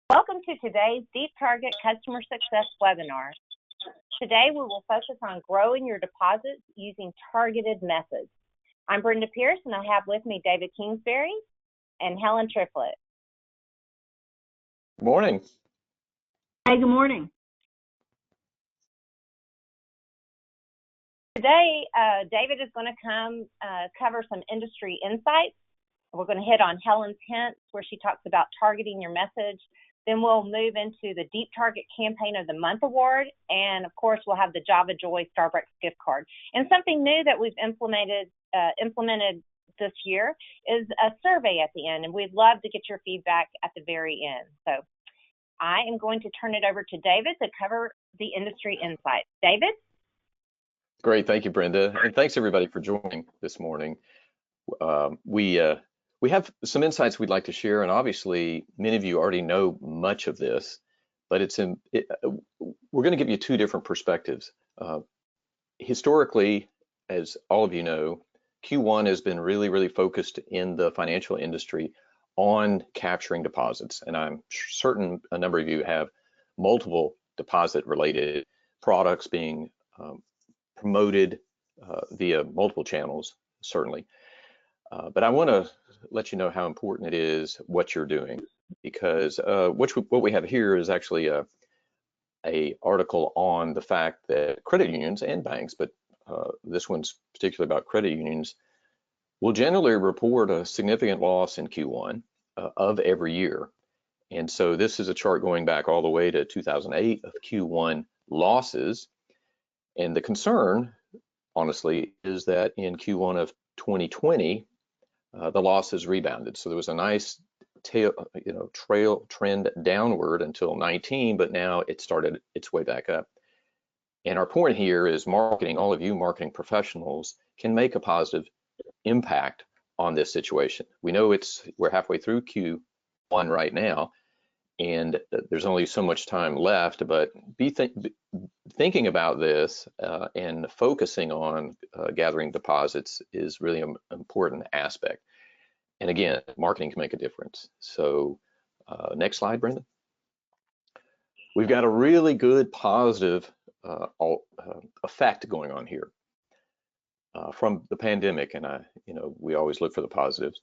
Welcome to today's Deep Target Customer Success webinar. Today we will focus on growing your deposits using targeted methods. I'm Brenda Pierce, and I have with me David Kingsbury and Helen Triplett. Good morning. Hey, good morning. Today, David is going to cover some industry insights. We're going to hit on Helen's hints, where she talks about targeting your message. Then we'll move into the Deep Target Campaign of the Month Award. And of course, we'll have the Java Joy Starbucks gift card. And something new that we've implemented this year is a survey at the end. And we'd love to get your feedback at the very end. So I am going to turn it over to David to cover the industry insights. David? Great. Thank you, Brenda. And thanks, everybody, for joining this morning. We have some insights we'd like to share, and obviously many of you already know much of this, but we're going to give you two different perspectives. Historically, as all of you know, Q1 has been really focused in the financial industry on capturing deposits, and I'm certain a number of you have multiple deposit-related products being promoted via multiple channels, certainly. But I want to let you know how important it is what you're doing, because what we have here is actually a article on the fact that credit unions and banks, but this one's particularly about credit unions, will generally report a significant loss in Q1 of every year. And so this is a chart going back all the way to 2008 of Q1 losses. And the concern, honestly, is that in Q1 of 2020, the losses rebounded. So there was a nice trail trend downward until 19, but now it started its way back up. And our point here is marketing, all of you marketing professionals can make a positive impact on this situation. We know we're halfway through Q1 right now, and there's only so much time left, but thinking about this and focusing on gathering deposits is really an important aspect. And again, marketing can make a difference. So next slide, Brenda. We've got a really good positive effect going on here from the pandemic, and we always look for the positives.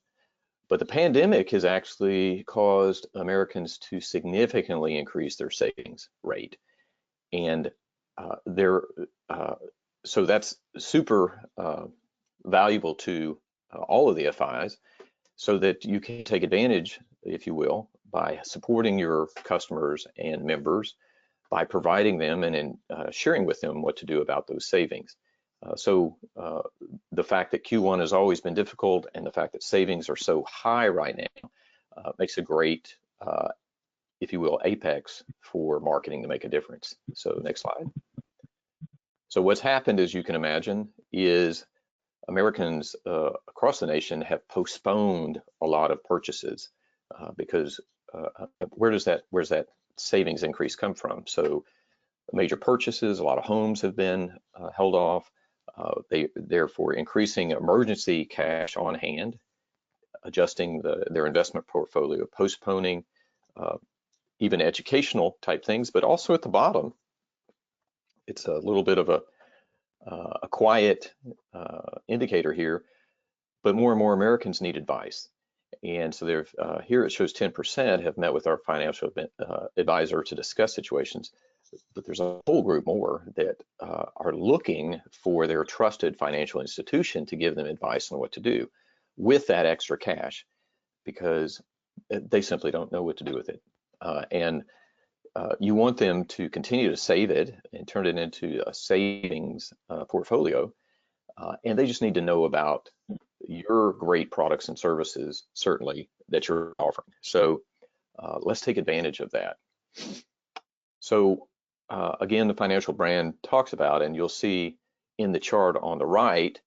But the pandemic has actually caused Americans to significantly increase their savings rate. And so that's super valuable to all of the FIs, so that you can take advantage, if you will, by supporting your customers and members, by providing them and sharing with them what to do about those savings. So the fact that Q1 has always been difficult and the fact that savings are so high right now makes a great, if you will, apex for marketing to make a difference. So next slide. So what's happened, as you can imagine, is Americans across the nation have postponed a lot of purchases because where's that savings increase come from? So major purchases, a lot of homes have been held off. They therefore increasing emergency cash on hand, adjusting their investment portfolio, postponing even educational type things, but also at the bottom, it's a little bit of a quiet indicator here, but more and more Americans need advice. And so here it shows 10% have met with our financial advisor to discuss situations. But there's a whole group more that are looking for their trusted financial institution to give them advice on what to do with that extra cash, because they simply don't know what to do with it. And you want them to continue to save it and turn it into a savings portfolio. And they just need to know about your great products and services, certainly, that you're offering. So let's take advantage of that. So again, the financial brand talks about, and you'll see in the chart on the right,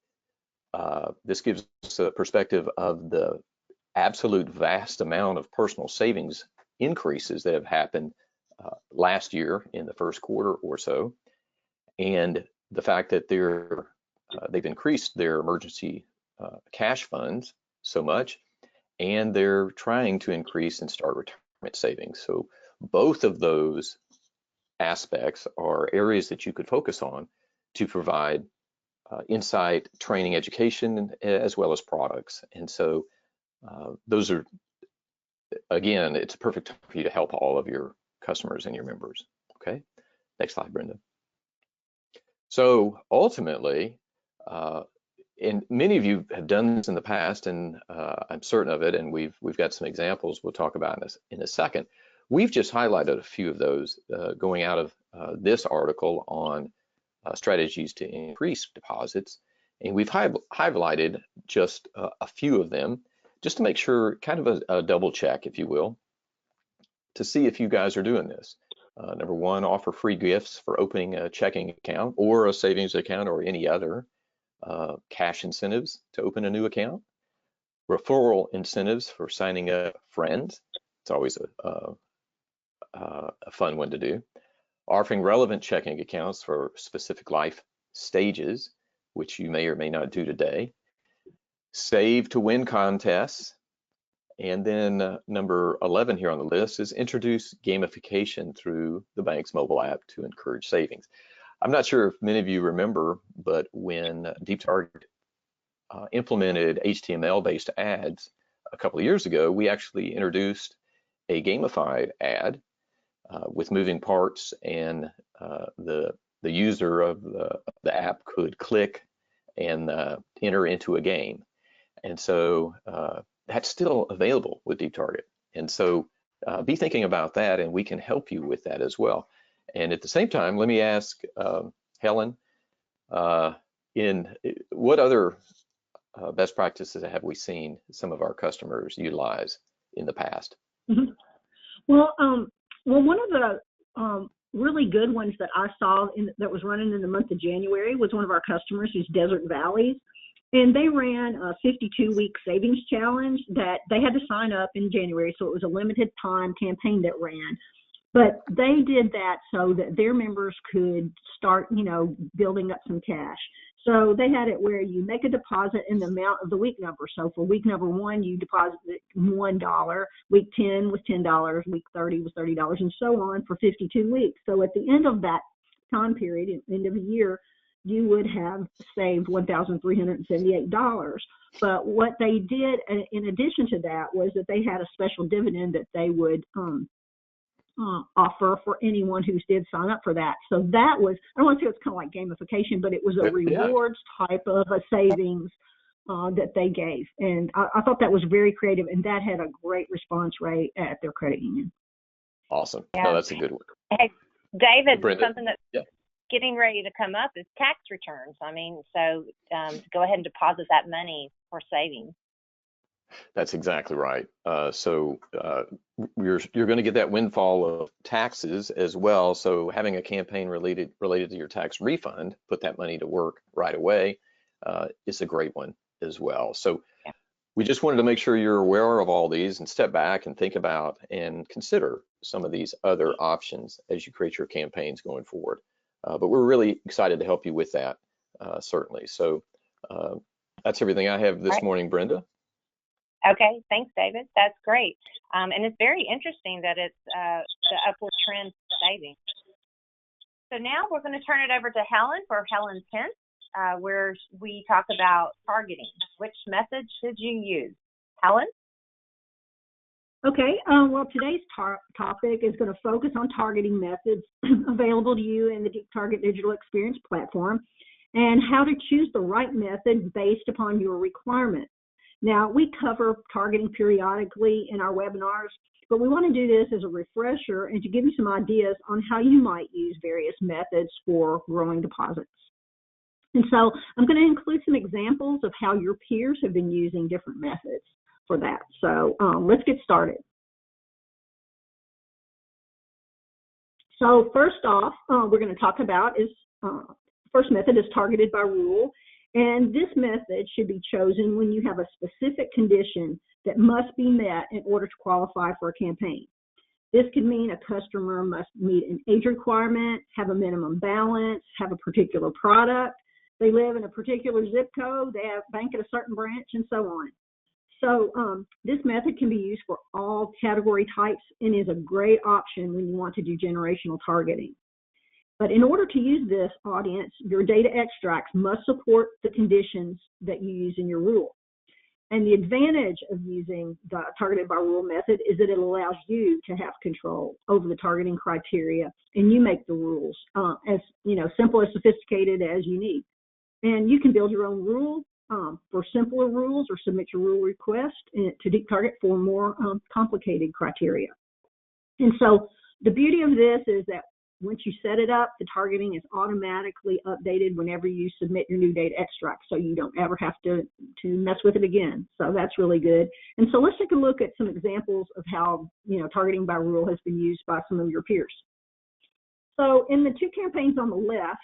this gives us a perspective of the absolute vast amount of personal savings increases that have happened last year in the first quarter or so, and the fact that they've increased their emergency cash funds so much, and they're trying to increase and start retirement savings. So both of those aspects are areas that you could focus on to provide insight, training, education, as well as products. And so those are, again, it's a perfect time for you to help all of your customers and your members. Okay, next slide, Brenda. So ultimately, and many of you have done this in the past, and I'm certain of it, and we've got some examples we'll talk about in a second. We've just highlighted a few of those going out of this article on strategies to increase deposits, and we've highlighted just a few of them just to make sure, kind of a double check, if you will, to see if you guys are doing this. Number one, offer free gifts for opening a checking account or a savings account or any other. Cash incentives to open a new account. Referral incentives for signing up friends. It's always a fun one to do. Offering relevant checking accounts for specific life stages, which you may or may not do today. Save to win contests. And then number 11 here on the list is introduce gamification through the bank's mobile app to encourage savings. I'm not sure if many of you remember, but when DeepTarget implemented HTML-based ads a couple of years ago, we actually introduced a gamified ad with moving parts, and the user of the app could click and enter into a game. And so that's still available with DeepTarget. And so be thinking about that, and we can help you with that as well. And at the same time, let me ask Helen, in what other best practices have we seen some of our customers utilize in the past? Mm-hmm. Well, one of the really good ones that I saw that was running in the month of January was one of our customers who's Desert Valleys. And they ran a 52-week savings challenge that they had to sign up in January. So it was a limited time campaign that ran. But they did that so that their members could start, building up some cash. So they had it where you make a deposit in the amount of the week number. So for week number 1, you deposit $1. Week 10 was $10. Week 30 was $30, and so on for 52 weeks. So at the end of that time period, at the end of the year, you would have saved $1,378. But what they did in addition to that was that they had a special dividend that they would offer for anyone who did sign up for that. So that was, I don't want to say it's kind of like gamification, but it was a rewards type of a savings that they gave. And I thought that was very creative, and that had a great response rate at their credit union. Awesome. Yeah. No, that's a good one. Hey, David, Brenda, something that's getting ready to come up is tax returns. I mean, so to go ahead and deposit that money for savings. That's exactly right. So you're going to get that windfall of taxes as well. So having a campaign related to your tax refund, put that money to work right away, is a great one as well. So we just wanted to make sure you're aware of all these and step back and think about and consider some of these other options as you create your campaigns going forward. But we're really excited to help you with that, certainly. So that's everything I have this morning, Brenda. Okay, thanks, David. That's great. And it's very interesting that it's the upward trend savings. So now we're going to turn it over to Helen for Helen's Hints, where we talk about targeting. Which method should you use? Helen? Okay, well, today's topic is going to focus on targeting methods available to you in the DeepTarget Digital Experience platform and how to choose the right method based upon your requirements. Now, we cover targeting periodically in our webinars, but we want to do this as a refresher and to give you some ideas on how you might use various methods for growing deposits. And so I'm going to include some examples of how your peers have been using different methods for that. So let's get started. So first off, we're going to talk about is first method is targeted by rule. And this method should be chosen when you have a specific condition that must be met in order to qualify for a campaign. This could mean a customer must meet an age requirement, have a minimum balance, have a particular product, they live in a particular zip code, they have bank at a certain branch, and so on. So this method can be used for all category types and is a great option when you want to do generational targeting. But in order to use this audience, your data extracts must support the conditions that you use in your rule. And the advantage of using the targeted by rule method is that it allows you to have control over the targeting criteria, and you make the rules as simple and sophisticated as you need. And you can build your own rule for simpler rules, or submit your rule request to Deep Target for more complicated criteria. And so the beauty of this is that once you set it up, the targeting is automatically updated whenever you submit your new data extract, so you don't ever have to mess with it again. So that's really good. And so let's take a look at some examples of how targeting by rule has been used by some of your peers. So in the two campaigns on the left,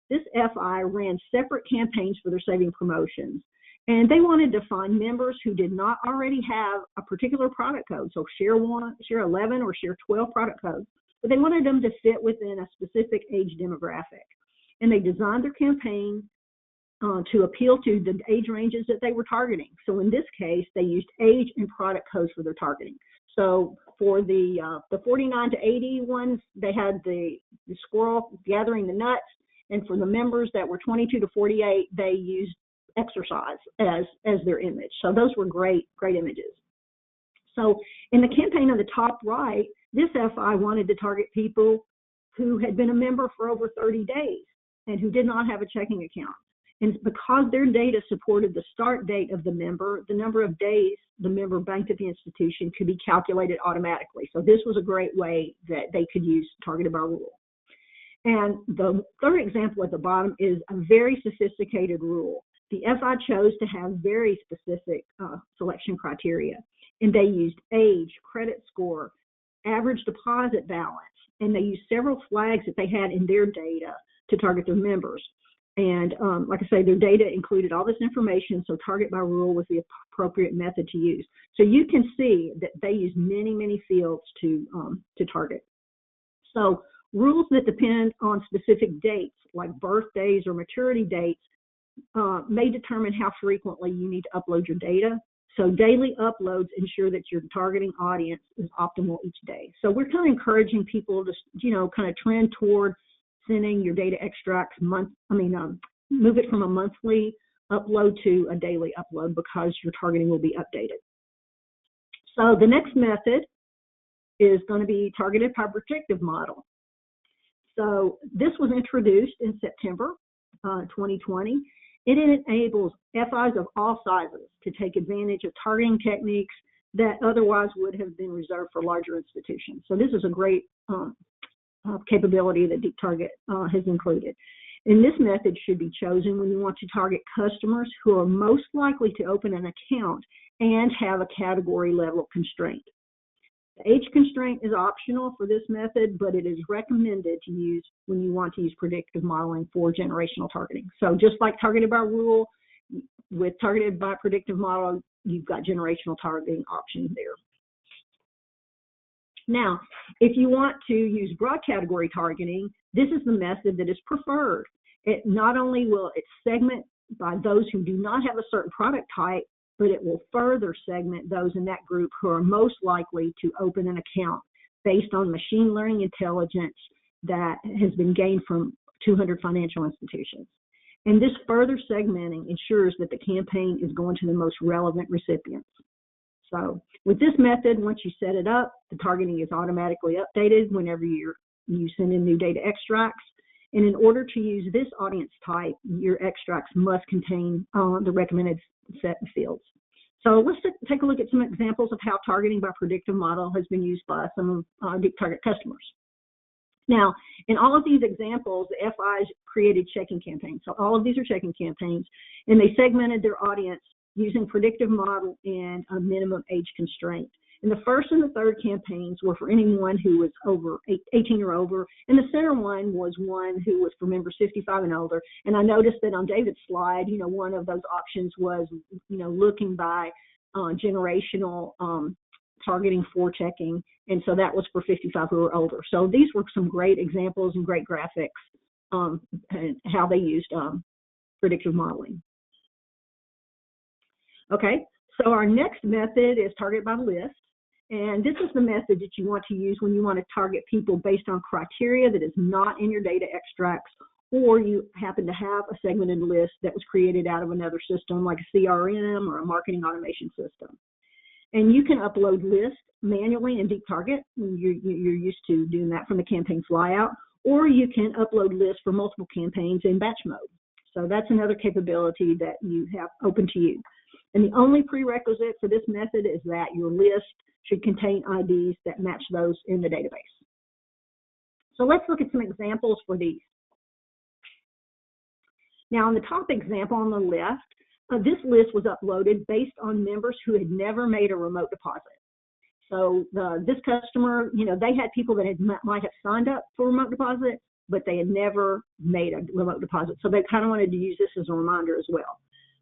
this FI ran separate campaigns for their saving promotions, and they wanted to find members who did not already have a particular product code, so Share 1, Share 11, or Share 12 product codes, but they wanted them to fit within a specific age demographic. And they designed their campaign to appeal to the age ranges that they were targeting. So in this case, they used age and product codes for their targeting. So for the 49 to 80 ones, they had the squirrel gathering the nuts. And for the members that were 22 to 48, they used exercise as their image. So those were great images. So in the campaign on the top right, this FI wanted to target people who had been a member for over 30 days and who did not have a checking account. And because their data supported the start date of the member, the number of days the member banked at the institution could be calculated automatically. So this was a great way that they could use targeted by rule. And the third example at the bottom is a very sophisticated rule. The FI chose to have very specific selection criteria, and they used age, credit score, average deposit balance, and they used several flags that they had in their data to target their members. And like I say, their data included all this information, so target by rule was the appropriate method to use. So you can see that they use many fields to target. So rules that depend on specific dates, like birthdays or maturity dates, may determine how frequently you need to upload your data. So daily uploads ensure that your targeting audience is optimal each day. So we're kind of encouraging people to, kind of trend toward sending your data extracts move it from a monthly upload to a daily upload, because your targeting will be updated. So the next method is going to be targeted by predictive model. So this was introduced in September 2020. It enables FIs of all sizes to take advantage of targeting techniques that otherwise would have been reserved for larger institutions. So this is a great capability that Deep Target has included. And this method should be chosen when you want to target customers who are most likely to open an account and have a category level constraint. The age constraint is optional for this method, but it is recommended to use when you want to use predictive modeling for generational targeting. So just like targeted by rule, with targeted by predictive model, you've got generational targeting options there. Now, if you want to use broad category targeting, this is the method that is preferred. It not only will it segment by those who do not have a certain product type, but it will further segment those in that group who are most likely to open an account based on machine learning intelligence that has been gained from 200 financial institutions. And this further segmenting ensures that the campaign is going to the most relevant recipients. So with this method, once you set it up, the targeting is automatically updated whenever you send in new data extracts. And in order to use this audience type, your extracts must contain the recommended set of fields. So let's take a look at some examples of how targeting by predictive model has been used by some of Deep Target customers. Now, in all of these examples, the FIs created checking campaigns. So all of these are checking campaigns, and they segmented their audience using predictive model and a minimum age constraint. And the first and the third campaigns were for anyone who was over 18 or over, and the center one was one who was for members 55 and older. And I noticed that on David's slide, one of those options was, looking by generational targeting for checking, and so that was for 55 who were older. So these were some great examples and great graphics and how they used predictive modeling. Okay, So our next method is target by list. And this is the method that you want to use when you want to target people based on criteria that is not in your data extracts, or you happen to have a segmented list that was created out of another system like a CRM or a marketing automation system. And you can upload lists manually in Deep Target. You're used to doing that from the campaign flyout, or you can upload lists for multiple campaigns in batch mode. So that's another capability that you have open to you. And the only prerequisite for this method is that your list should contain IDs that match those in the database. So let's look at some examples for these. Now, on the top example on the left, this list was uploaded based on members who had never made a remote deposit. So this customer, they had people that might have signed up for remote deposit, but they had never made a remote deposit. So they kind of wanted to use this as a reminder as well.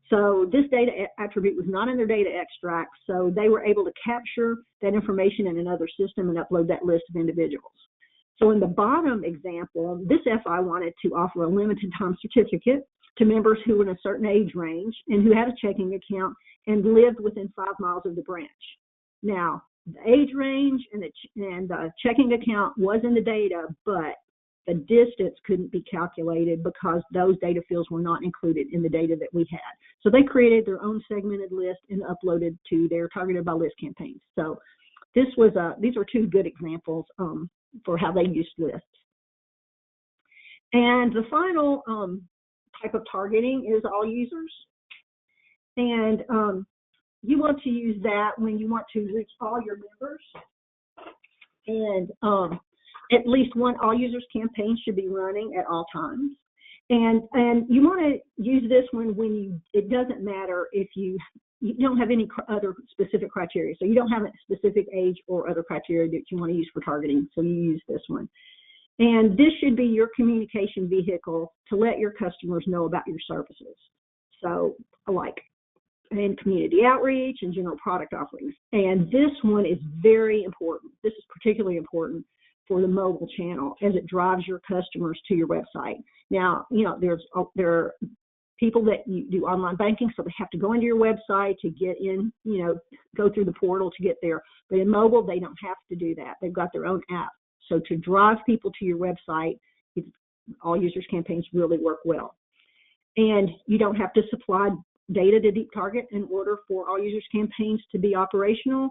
So this data attribute was not in their data extract, so they were able to capture that information in another system and upload that list of individuals. So in the bottom example, this FI wanted to offer a limited time certificate to members who were in a certain age range and who had a checking account and lived within 5 miles of the branch. Now, the age range and the checking account was in the data, but the distance couldn't be calculated because those data fields were not included in the data that we had. So they created their own segmented list and uploaded to their targeted by list campaigns. So these are 2 good examples for how they used lists. And the final type of targeting is all users. And you want to use that when you want to reach all your members. And at least one all users campaign should be running at all times. And you want to use this when it doesn't matter if you don't have any other specific criteria. So you don't have a specific age or other criteria that you want to use for targeting. So you use this one. And this should be your communication vehicle to let your customers know about your services. So like in community outreach and general product offerings. And this one is very important. This is particularly important for the mobile channel as it drives your customers to your website. Now, there are people that you do online banking, so they have to go into your website to get in, go through the portal to get there. But in mobile, they don't have to do that. They've got their own app. So to drive people to your website, all users campaigns really work well. And you don't have to supply data to Deep Target in order for all users campaigns to be operational.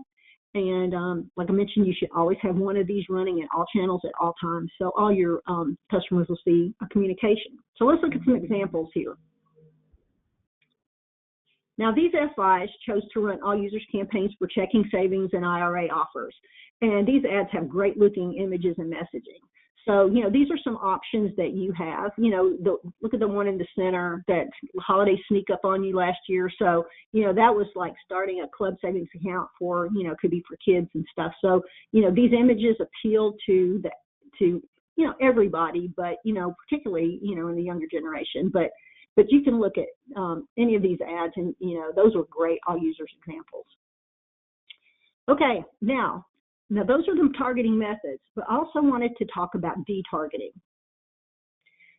And like I mentioned, you should always have one of these running in all channels at all times, so all your customers will see a communication. So let's look at some examples here. Now, these FIs chose to run all users campaigns for checking, savings, and IRA offers. And these ads have great looking images and messaging. So, these are some options that you have. Look at the one in the center, that holiday sneak up on you last year. So, that was like starting a club savings account for, could be for kids and stuff. So, these images appeal to everybody, but, particularly, in the younger generation. But you can look at any of these ads and, those are great all users examples. Okay, now those are the targeting methods, but I also wanted to talk about detargeting.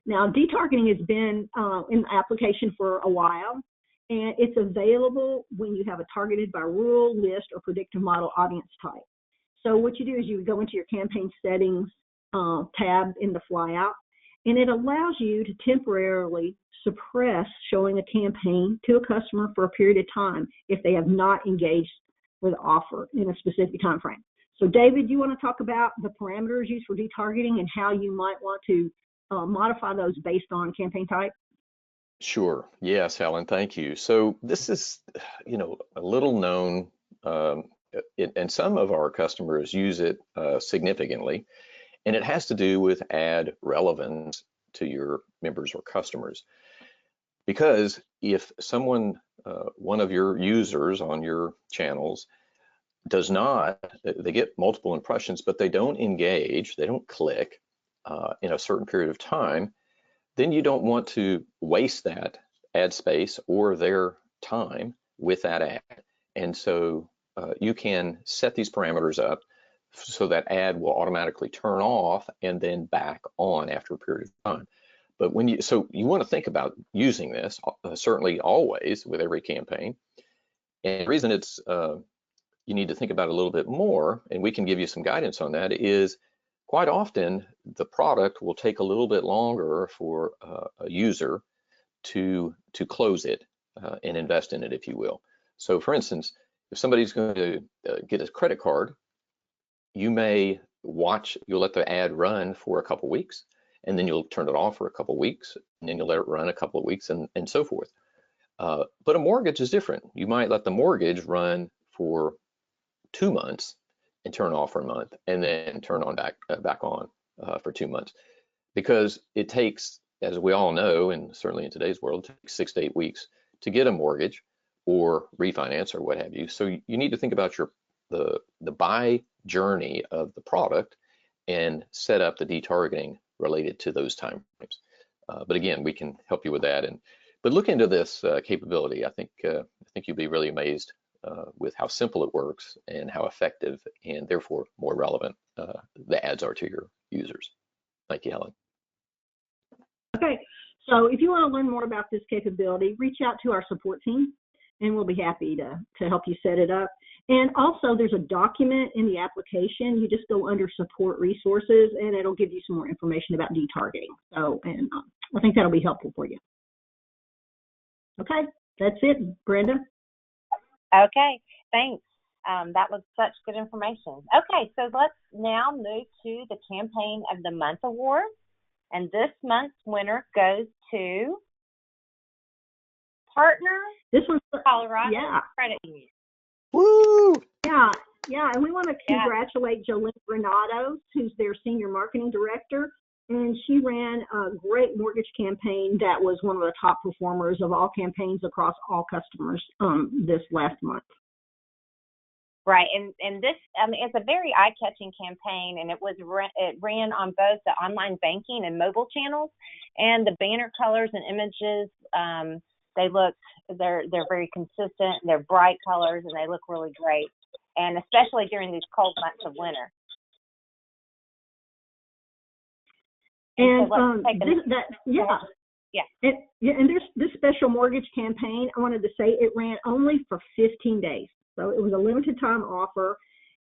Now, detargeting has been in application for a while, and it's available when you have a targeted by rule, list, or predictive model audience type. So what you do is you go into your campaign settings tab in the flyout, and it allows you to temporarily suppress showing a campaign to a customer for a period of time if they have not engaged with the offer in a specific time frame. So David, do you want to talk about the parameters used for detargeting and how you might want to modify those based on campaign type? Sure. Yes, Helen, thank you. So this is, a little known, and some of our customers use it significantly, and it has to do with ad relevance to your members or customers. Because if someone, one of your users on your channels does not, they get multiple impressions, but they don't engage, they don't click in a certain period of time, then you don't want to waste that ad space or their time with that ad. And so you can set these parameters up so that ad will automatically turn off and then back on after a period of time. But so you want to think about using this, certainly always with every campaign. And the reason it's you need to think about it a little bit more, and we can give you some guidance on that, is quite often the product will take a little bit longer for a user to close it and invest in it, if you will. So for instance, if somebody's going to get a credit card, you'll let the ad run for a couple weeks, and then you'll turn it off for a couple weeks, and then you'll let it run a couple of weeks, and so forth. But a mortgage is different. You might let the mortgage run for 2 months and turn off for a month, and then turn on back on for 2 months, because it takes, as we all know, and certainly in today's world, it takes 6 to 8 weeks to get a mortgage or refinance or what have you. So you need to think about the buy journey of the product and set up the detargeting related to those time frames. But again, we can help you with that. But look into this capability. I think you'll be really amazed with how simple it works and how effective and therefore more relevant the ads are to your users. Thank you, Helen. Okay, so if you want to learn more about this capability, reach out to our support team, and we'll be happy to help you set it up. And also, there's a document in the application. You just go under support resources, and it'll give you some more information about detargeting. So, and I think that'll be helpful for you. Okay, that's it, Brenda. Okay, thanks. That was such good information. Okay, so let's now move to the Campaign of the Month award. And this month's winner goes to Partner This one's Colorado yeah. Credit Union. Woo! Yeah, and we want to congratulate Jolene Granados, who's their Senior Marketing Director. And she ran a great mortgage campaign that was one of the top performers of all campaigns across all customers this last month. Right, and this, it's a very eye-catching campaign, and it ran on both the online banking and mobile channels, and the banner colors and images, they're very consistent, they're bright colors, and they look really great, and especially during these cold months of winter. And And there's this special mortgage campaign. I wanted to say it ran only for 15 days. So it was a limited time offer,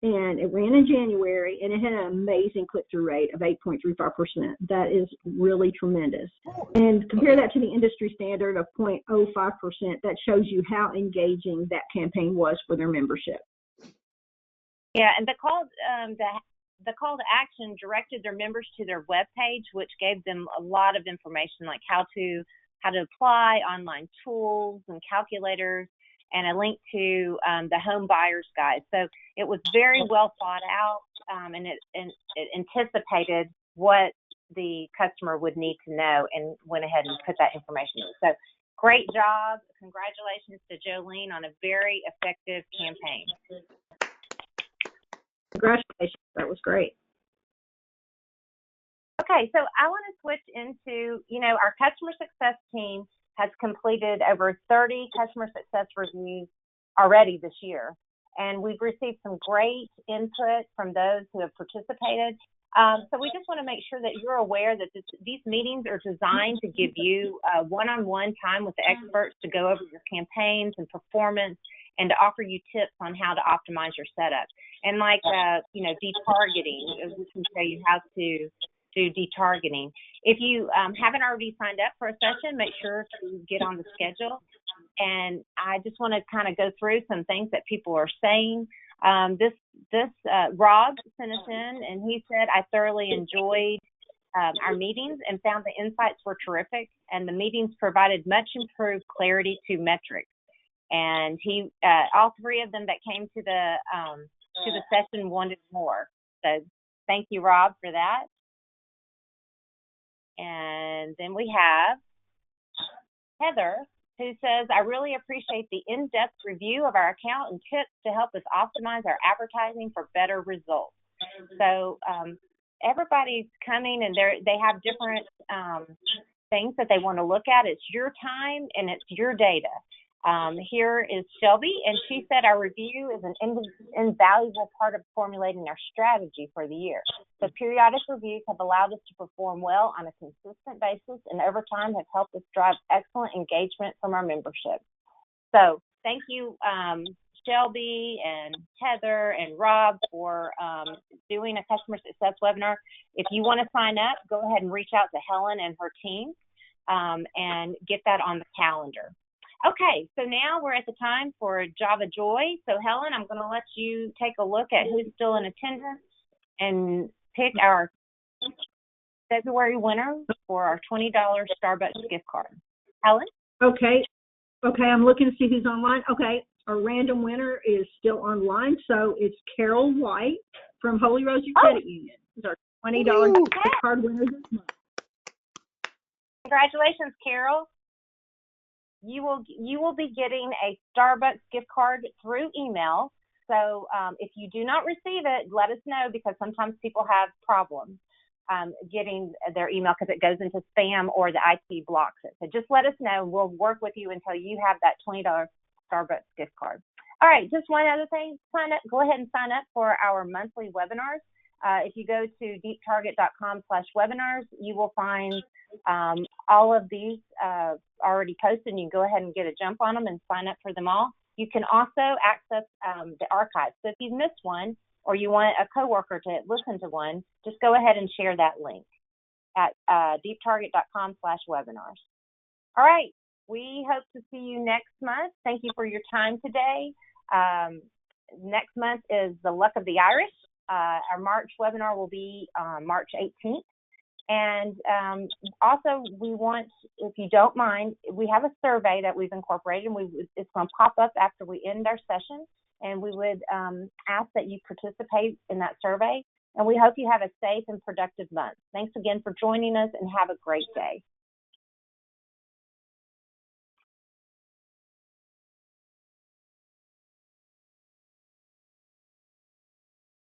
and it ran in January, and it had an amazing click-through rate of 8.35%. That is really tremendous. And compare that to the industry standard of 0.05%. That shows you how engaging that campaign was for their membership. Yeah, and the call to action directed their members to their webpage, which gave them a lot of information, like how to apply, online tools and calculators, and a link to the home buyer's guide. So it was very well thought out, and it anticipated what the customer would need to know, and went ahead and put that information in. So great job. Congratulations to Jolene on a very effective campaign. Congratulations. That was great. Okay, so I want to switch into, our customer success team has completed over 30 customer success reviews already this year. And we've received some great input from those who have participated. So we just want to make sure that you're aware that these meetings are designed to give you one-on-one time with the experts to go over your campaigns and performance, and to offer you tips on how to optimize your setup. And like, detargeting, we can show you how to do detargeting. If you haven't already signed up for a session, make sure to get on the schedule. And I just want to kind of go through some things that people are saying. Rob sent us in, and he said, I thoroughly enjoyed our meetings and found the insights were terrific, and the meetings provided much improved clarity to metrics. And he, all three of them that came to the session wanted more. So thank you, Rob, for that. And then we have Heather, who says, I really appreciate the in-depth review of our account and tips to help us optimize our advertising for better results. So everybody's coming, and they have different things that they want to look at. It's your time and it's your data. Here is Shelby, and she said our review is an invaluable part of formulating our strategy for the year. The periodic reviews have allowed us to perform well on a consistent basis, and over time have helped us drive excellent engagement from our membership. So thank you, Shelby and Heather and Rob for doing a customer success webinar. If you want to sign up, go ahead and reach out to Helen and her team and get that on the calendar. Okay, so now we're at the time for Java Joy. So Helen, I'm going to let you take a look at who's still in attendance and pick our February winner for our $20 Starbucks gift card. Helen? Okay, I'm looking to see who's online. Okay, our random winner is still online, so it's Carol White from Holy Rosary Credit Union. It's our $20 gift card winner this month. Congratulations, Carol. You will be getting a Starbucks gift card through email. So if you do not receive it, let us know, because sometimes people have problems getting their email because it goes into spam or the IT blocks it. So just let us know. We'll work with you until you have that $20 Starbucks gift card. All right, just one other thing. Go ahead and sign up for our monthly webinars. If you go to deeptarget.com/webinars, you will find all of these already posted, and you can go ahead and get a jump on them and sign up for them all. You can also access the archive. So if you've missed one or you want a coworker to listen to one, just go ahead and share that link at deeptarget.com/webinars. All right, we hope to see you next month. Thank you for your time today. Next month is the Luck of the Irish. Our March webinar will be March 18th. And also, we want, if you don't mind, we have a survey that we've incorporated, and it's going to pop up after we end our session. And we would ask that you participate in that survey. And we hope you have a safe and productive month. Thanks again for joining us, and have a great day.